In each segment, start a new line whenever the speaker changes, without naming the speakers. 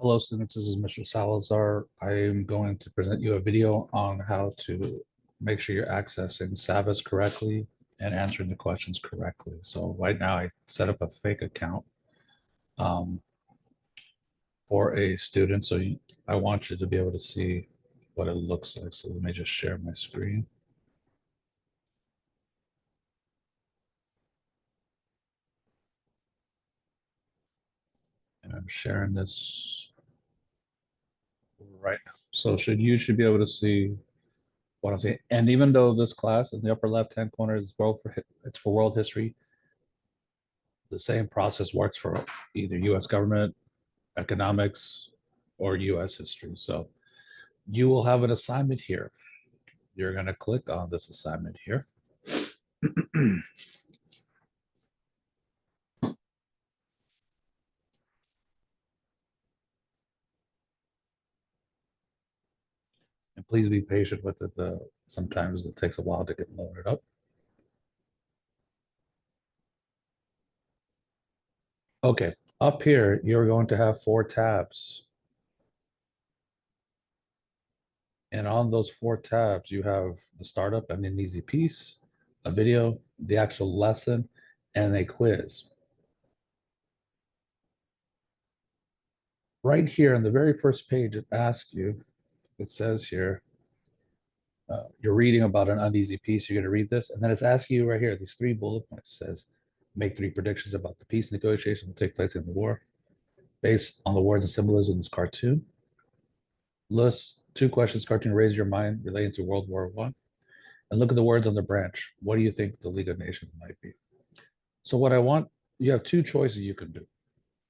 Hello, students. This is Mr. Salazar. I am going to present you a video on how to make sure you're accessing SAVVAS correctly and answering the questions correctly. So right now I set up a fake account um, for a student. I want you to be able to see what it looks like. So let me just share my screen. And I'm sharing this right now. So you should be able to see what I'm saying. And even though this class in the upper left-hand corner is it's for world history, the same process works for either US government, economics, or US history. So you will have an assignment here. You're going to click on this assignment here. And please be patient with it. Sometimes it takes a while to get loaded up. Okay, up here, you're going to have 4 tabs. And on those 4 tabs, you have the startup and an easy piece, a video, the actual lesson, and a quiz. Right here on the very first page, it asks you, it says here, you're reading about an uneasy piece. You're going to read this, and then it's asking you right here, these 3 bullet points. It says, make 3 predictions about the peace negotiation that will take place in the war based on the words and symbolism in this cartoon. List 2 questions cartoon raise your mind relating to World War I. And look at the words on the branch. What do you think the League of Nations might be? So what I want, you have 2 choices you can do,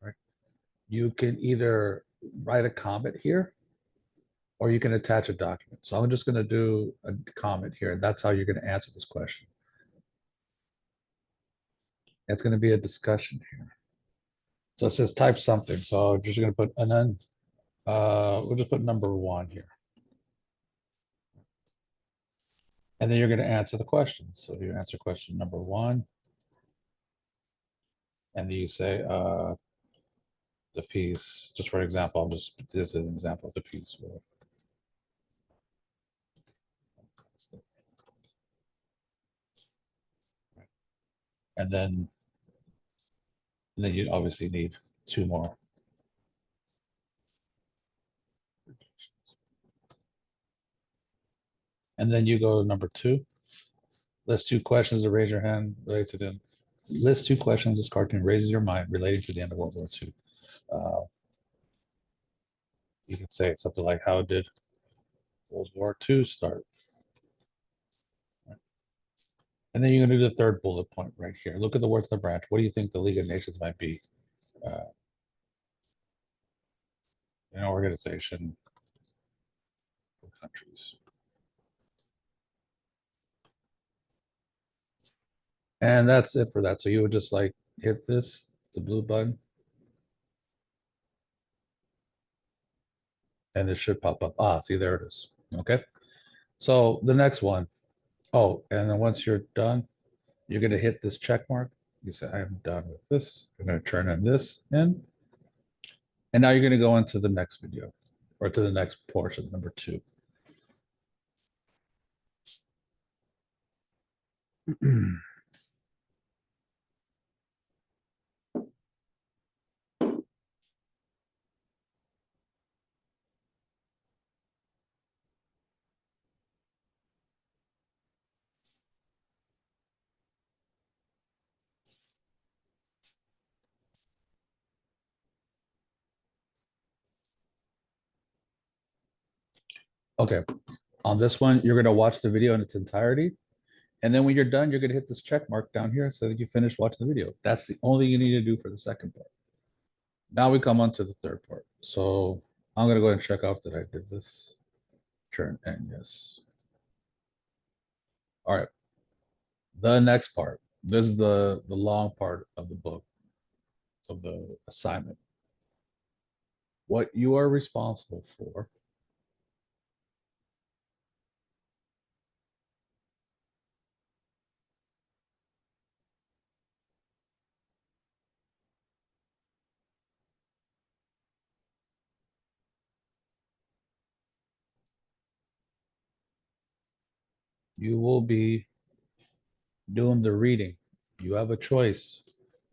right? You can either write a comment here, or you can attach a document. So I'm just going to do a comment here, and that's how you're going to answer this question. It's going to be a discussion here. So it says type something. So I'm just going to put, and then we'll just put number 1 here. And then you're going to answer the question. So you answer question number 1. And then you say the piece, just for example, this is an example of the piece. And then you obviously need 2 more. And then you go to number 2. List 2 questions to raise your hand related to them. List 2 questions this cartoon raises your mind relating to the end of World War II. You can say something like, how did World War II start? And then you're going to do the 3rd bullet point right here. Look at the words in the branch. What do you think the League of Nations might be? An organization for countries. And that's it for that. So you would just like hit this, the blue button, and it should pop up. Ah, see, there it is. Okay. So the next one. Oh, and then once you're done, you're going to hit this check mark. You say, I'm done with this. I'm going to turn in this in. And now you're going to go into the next video, or to the next portion, number 2. Okay. On this one, you're going to watch the video in its entirety. And then when you're done, you're going to hit this check mark down here so that you finish watching the video. That's the only thing you need to do for the second part. Now we come on to the 3rd part. So I'm going to go ahead and check off that I did this. Turn and yes. All right. The next part. This is the long part of the book, of the assignment. What you are responsible for You will be doing the reading. You have a choice.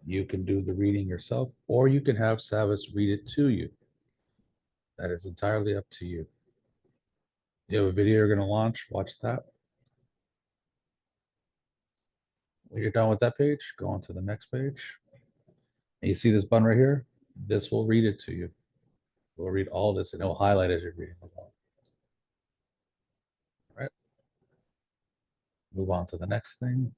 You can do the reading yourself, or you can have SAVVAS read it to you. That is entirely up to you. You have a video you're going to launch, watch that. When you're done with that page, go on to the next page. And you see this button right here? This will read it to you. We'll read all this and it will highlight as you're reading along. All right. Move on to the next thing.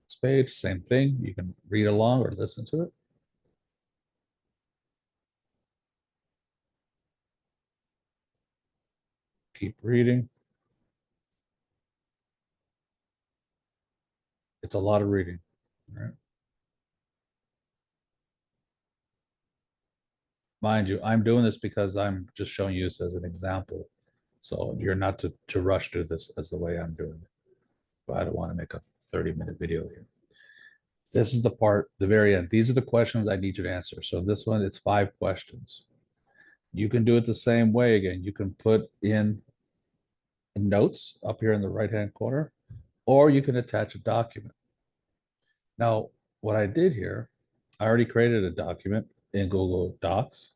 Next page, same thing. You can read along or listen to it. Keep reading. It's a lot of reading. All right. Mind you, I'm doing this because I'm just showing you this as an example. So you're not to rush through this as the way I'm doing it. But I don't want to make a 30-minute video here. This is the part, the very end. These are the questions I need you to answer. So this one is 5 questions. You can do it the same way again. You can put in notes up here in the right-hand corner, or you can attach a document. Now, what I did here, I already created a document in Google Docs.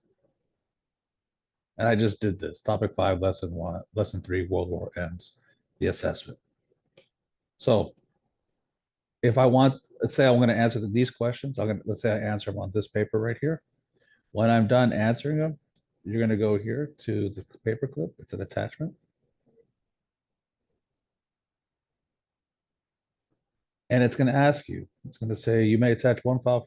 And I just did this, topic 5, lesson 3, World War Ends, the assessment. So if I want, let's say I'm going to answer these questions. Let's say I answer them on this paper right here. When I'm done answering them, you're going to go here to the paper clip. It's an attachment. And it's going to ask you, it's going to say, you may attach one file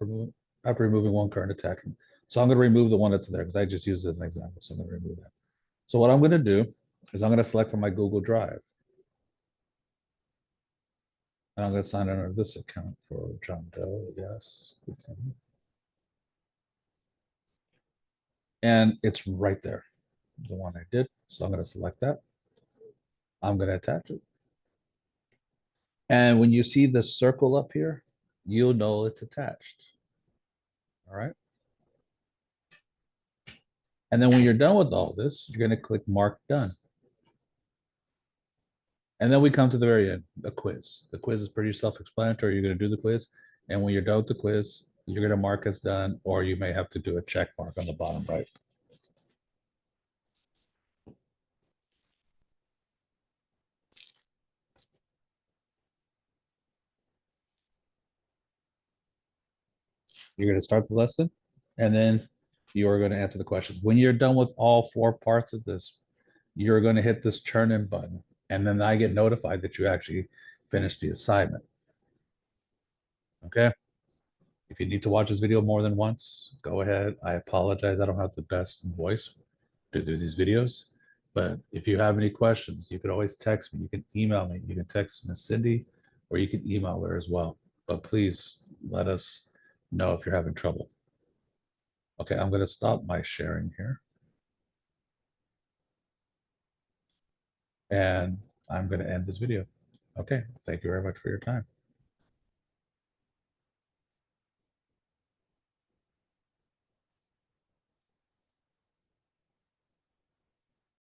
after removing one current attachment. So I'm going to remove the one that's there because I just used it as an example. So I'm going to remove that. So what I'm going to do is I'm going to select from my Google Drive. And I'm going to sign in under this account for John Doe. Yes. Continue. And it's right there, the one I did. So I'm going to select that. I'm going to attach it. And when you see the circle up here, you'll know it's attached. All right. And then when you're done with all this, you're going to click Mark Done. And then we come to the very end, the quiz. The quiz is pretty self-explanatory. You're going to do the quiz. And when you're done with the quiz, you're going to mark as done, or you may have to do a check mark on the bottom right. You're going to start the lesson, and then you are going to answer the questions. When you're done with all 4 parts of this, you're going to hit this turn in button, and then I get notified that you actually finished the assignment. Okay? If you need to watch this video more than once, go ahead. I apologize. I don't have the best voice to do these videos, but if you have any questions, you can always text me. You can email me. You can text Miss Cindy, or you can email her as well. But please let us know if you're having trouble. Okay, I'm going to stop my sharing here. And I'm going to end this video. Okay, thank you very much for your time.